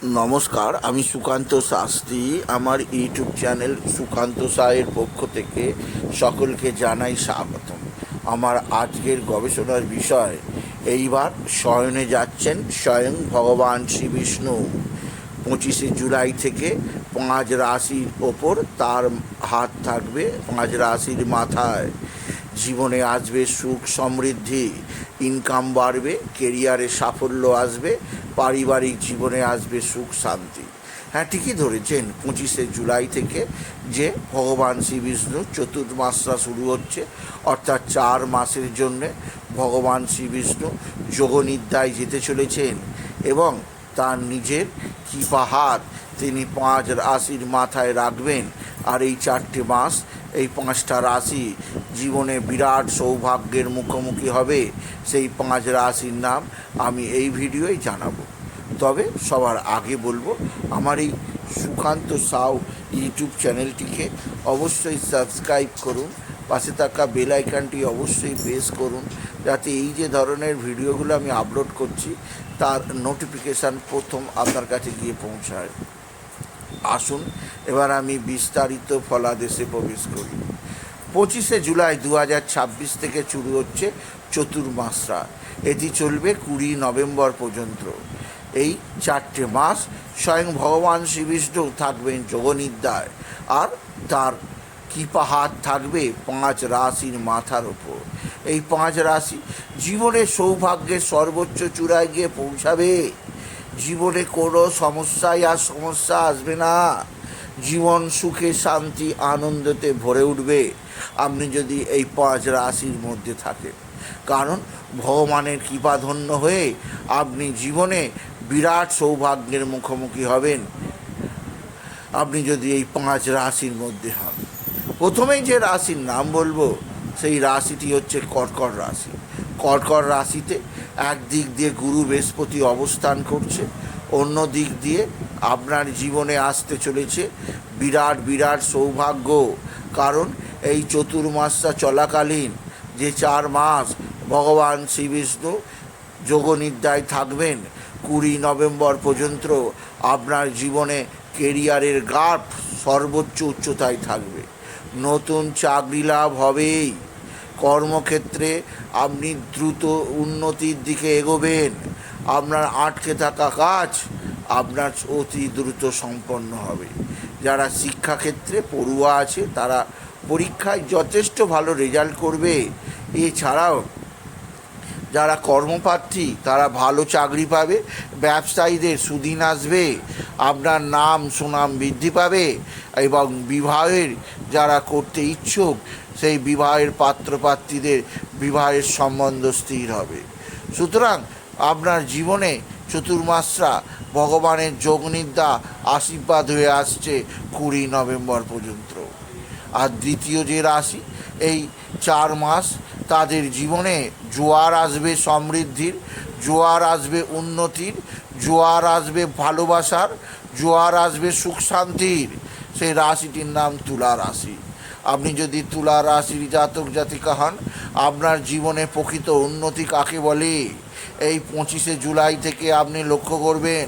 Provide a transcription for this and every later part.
নমস্কার, আমি সুকান্ত শাস্ত্রী। আমার ইউটিউব চ্যানেল সুকান্ত সায়ের পক্ষ থেকে সকলকে জানাই স্বাগতম। আমার আজকের গবেষণার বিষয়, এইবার শয়নে যাচ্ছেন স্বয়ং ভগবান শ্রী বিষ্ণু। 25শে জুলাই থেকে 5 রাশির ওপর তার হাত থাকবে, 5 রাশির মাথায়। জীবনে আসবে সুখ সমৃদ্ধি, ইনকাম বাড়বে, কেরিয়ারে সাফল্য আসবে, পারিবারিক জীবনে আসবে সুখ শান্তি। হ্যাঁ, ঠিকই ধরেছেন। 25শে জুলাই থেকে যে ভগবান শ্রী বিষ্ণু চতুর্মাসরা শুরু হচ্ছে, অর্থাৎ 4 মাসের জন্যে ভগবান শ্রী বিষ্ণু যোগনিদ্রায় যেতে চলেছেন এবং তার নিজের কৃপা হাত তিনি 5 রাশির মাথায় রাখবেন। আর এই 4টে মাস, এই 5টা রাশি জীবনে বিরাট সৌভাগ্যের মুখোমুখি হবে। সেই 5 রাশির নাম আমি এই ভিডিওয় জানাবো। তবে সবার আগে বলবো, আমার এই সুকান্ত সাউ ইউটিউব চ্যানেলটিকে অবশ্যই সাবস্ক্রাইব করুন, পাশে থাকা বেল আইকনটি অবশ্যই প্রেস করুন, যাতে এই যে ধরনের ভিডিওগুলো আমি আপলোড করছি তার নোটিফিকেশান প্রথম আপনার কাছে গিয়ে পৌঁছায়। আসুন এবার আমি বিস্তারিত ফলাদেশে প্রবেশ করি। 25শে জুলাই 2026 থেকে শুরু হচ্ছে চতুর্মাসরা। এটি চলবে 20 নভেম্বর পর্যন্ত। এই 4টে মাস স্বয়ং ভগবান শ্রী বিষ্ণু থাকবেন যোগনিদ্রায়, আর তার কৃপা হাত থাকবে 5 রাশির মাথার ওপর। এই 5 রাশি জীবনের সৌভাগ্যের সর্বোচ্চ চূড়ায় গিয়ে পৌঁছাবে। জীবনে কোনো সমস্যায় আর সমস্যা আসবে না। জীবন সুখে শান্তি আনন্দতে ভরে উঠবে আপনি যদি এই 5 রাশির মধ্যে থাকেন। কারণ ভগবানের কৃপাধন্য হয়ে আপনি জীবনে বিরাট সৌভাগ্যের মুখোমুখি হবেন আপনি যদি এই 5 রাশির মধ্যে হন। প্রথমেই যে রাশির নাম বলবো সেই রাশিটি হচ্ছে কর্কট রাশি। কর্কট রাশিতে একদিক দিয়ে গুরু বৃহস্পতি অবস্থান করছে, অন্য দিক দিয়ে আপনার জীবনে আসতে চলেছে বিরাট বিরাট সৌভাগ্য। কারণ এই চতুর্মাসটা চলাকালীন যে 4 মাস ভগবান শ্রী বিষ্ণু যোগনিদ্রায় থাকবেন 20 নভেম্বর পর্যন্ত, আপনার জীবনে কেরিয়ারের গ্রাফ সর্বোচ্চ উচ্চতায় থাকবে। নতুন চাকরি লাভ হবেই। কর্মক্ষেত্রে আপনি দ্রুত উন্নতির দিকে এগোবেন। আপনার আটকে থাকা কাজ আপনার অতি দ্রুত সম্পন্ন হবে। যারা শিক্ষাক্ষেত্রে পড়ুয়া আছে তারা পরীক্ষায় যথেষ্ট ভালো রেজাল্ট করবে। এছাড়াও যারা কর্মপ্রার্থী তারা ভালো চাকরি পাবে, ব্যবসায়ীদের সুদিন আসবে, আপনার নাম সুনাম বৃদ্ধি পাবে এবং বিবাহের যারা করতে ইচ্ছুক সেই বিবাহের পাত্রপাত্রীদের বিবাহের সম্বন্ধ স্থির হবে। সুতরাং আপনার জীবনে চতুর্মাসরা ভগবানের যোগনিদ্রা আশীর্বাদ হয়ে আসছে 20 নভেম্বর পর্যন্ত। আর দ্বিতীয় যে রাশি, এই 4 মাস তাদের জীবনে জোয়ার আসবে সমৃদ্ধির, জোয়ার আসবে উন্নতির, জোয়ার আসবে ভালোবাসার, জোয়ার আসবে সুখ শান্তির। সেই রাশিটির নাম তুলা রাশি। আপনি যদি তুলা রাশির জাতক জাতিকা হন, আপনার জীবনে প্রকৃত উন্নতি কাকে বলে এই 25শে জুলাই থেকে আপনি লক্ষ্য করবেন।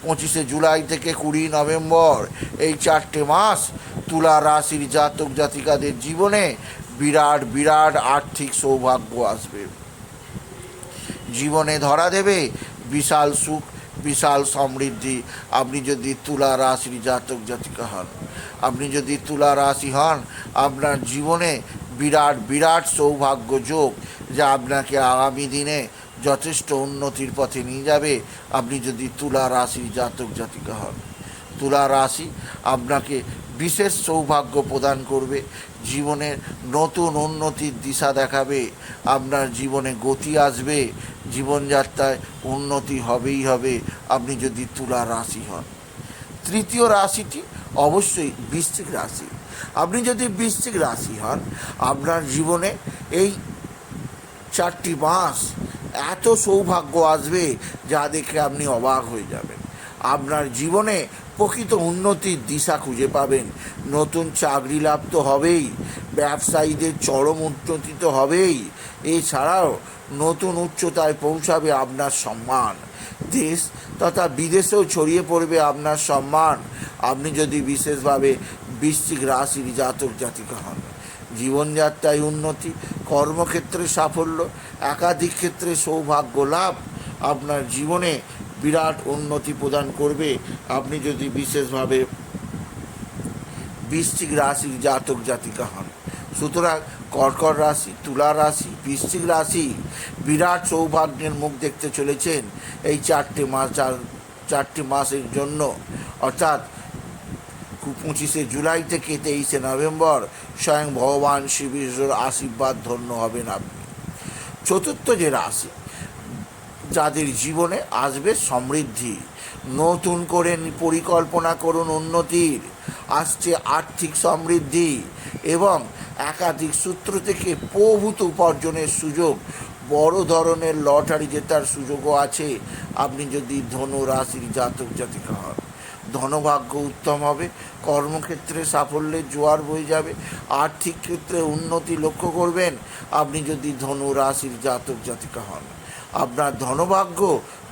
25শে জুলাই থেকে 20 নভেম্বর এই 4টে মাস তুলা রাশির জাতক জাতিকাদের জীবনে বিরাট বিরাট আর্থিক সৌভাগ্য আসবে। জীবনে ধরা দেবে বিশাল সুখ, বিশাল সমৃদ্ধি। আপনি যদি তুলা রাশির জাতক জাতিকা হন, আপনি যদি তুলা রাশি হন, আপনার জীবনে বিরাট বিরাট সৌভাগ্য যোগ যা আপনাকে আগামী দিনে যথেষ্ট উন্নতির পথে নিয়ে যাবে। আপনি যদি তুলা রাশির জাতক জাতিকা হন, তুলা রাশি আপনাকে বিশেষ সৌভাগ্য প্রদান করবে, জীবনের নতুন উন্নতির দিশা দেখাবে, আপনার জীবনে গতি আসবে, জীবনযাত্রায় উন্নতি হবেই হবে আপনি যদি তুলা রাশি হন। তৃতীয় রাশিটি অবশ্যই বৃশ্চিক রাশি। আপনি যদি বৃশ্চিক রাশি হন, আপনার জীবনে এই 4টি মাস এত সৌভাগ্য আসবে যা দেখে আপনি অবাক হয়ে যাবেন। আপনার জীবনে প্রকৃত উন্নতির দিশা খুঁজে পাবেন। নতুন চাকরি লাভ তো হবেই, ব্যবসায়ীদের চরম উন্নতি তো হবেই, এছাড়াও নতুন উচ্চতায় পৌঁছাবে আপনার সম্মান। দেশ তথা বিদেশেও ছড়িয়ে পড়বে আপনার সম্মান আপনি যদি বিশেষভাবে বৃশ্চিক রাশির জাতক জাতিকা হন। জীবনযাত্রায় উন্নতি, কর্মক্ষেত্রে সাফল্য, একাধিক ক্ষেত্রে সৌভাগ্য লাভ আপনার জীবনে বিরাট উন্নতি প্রদান করবে আপনি যদি বিশেষভাবে বৃশ্চিক রাশির জাতক জাতিকা হন। সুতরাং কর্কট রাশি, তুলা রাশি, বৃশ্চিক রাশি বিরাট সৌভাগ্যের মুখ দেখতে চলেছেন এই চারটি মাসের জন্য, অর্থাৎ 25শে জুলাই থেকে 23শে নভেম্বর স্বয়ং ভগবান শ্রী বিষ্ণুর আশীর্বাদ ধন্য হবেন আপনি। চতুর্থ যে রাশি, যাদের জীবনে আসবে সমৃদ্ধি, নতুন করে পরিকল্পনা করুন উন্নতির, আসছে আর্থিক সমৃদ্ধি এবং একাধিক সূত্র থেকে প্রভূত উপার্জনের সুযোগ, বড় ধরনের লটারি জেতার সুযোগও আছে আপনি যদি ধনু রাশির জাতক জাতিকা হন। ধনভাগ্য উত্তম হবে, কর্মক্ষেত্রে সাফল্যের জোয়ার বয়ে যাবে, আর্থিক ক্ষেত্রে উন্নতি লক্ষ্য করবেন আপনি যদি ধনু রাশির জাতক জাতিকা হন। আপনার ধনভাগ্য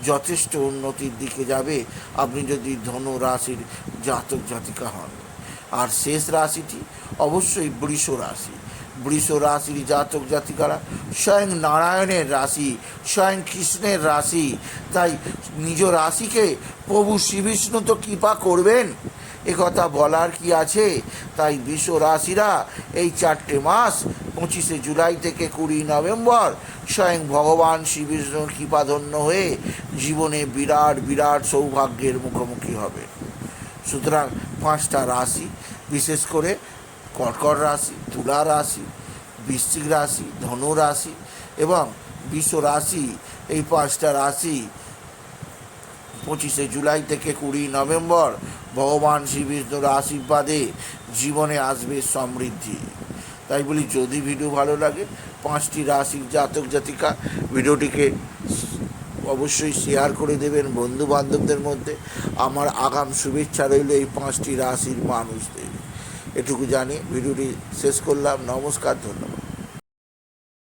যথেষ্ট উন্নতির দিকে যাবে আপনি যদি ধনু রাশির জাতক জাতিকা হন। আর শেষ রাশিটি অবশ্যই বৃষ রাশি। বৃষ রাশির জাতক জাতিকারা স্বয়ং নারায়ণের রাশি, স্বয়ং কৃষ্ণের রাশি, তাই নিজ রাশিকে প্রভু শ্রীবিষ্ণু তো কৃপা করবেন, একথা বলার কি আছে। তাই বৃষ রাশিরা এই 4টে মাস 25শে জুলাই থেকে 20 নভেম্বর স্বয়ং ভগবান শ্রীবিষ্ণুর কৃপাধন্য হয়ে জীবনে বিরাট বিরাট সৌভাগ্যের মুখোমুখি হবে। সুতরাং 5টা রাশি, বিশেষ করে কর্কট রাশি, তুলা রাশি, বৃশ্চিক রাশি, ধনু রাশি এবং বৃষ রাশি, এই 5টা রাশি 25শে জুলাই থেকে 20 নভেম্বর ভগবান শ্রী বিষ্ণুর আশীর্বাদে জীবনে আসবে সমৃদ্ধি। তাই বলি, যদি ভিডিও ভালো লাগে 5টি রাশির জাতক জাতিকা ভিডিওটিকে অবশ্যই শেয়ার করে দেবেন বন্ধু বান্ধবদের মধ্যে। আমার আগাম শুভেচ্ছা রইল এই 5টি রাশির মানুষদের। এটুকু জানি ভিডিওটি শেষ করলাম। নমস্কার, ধন্যবাদ।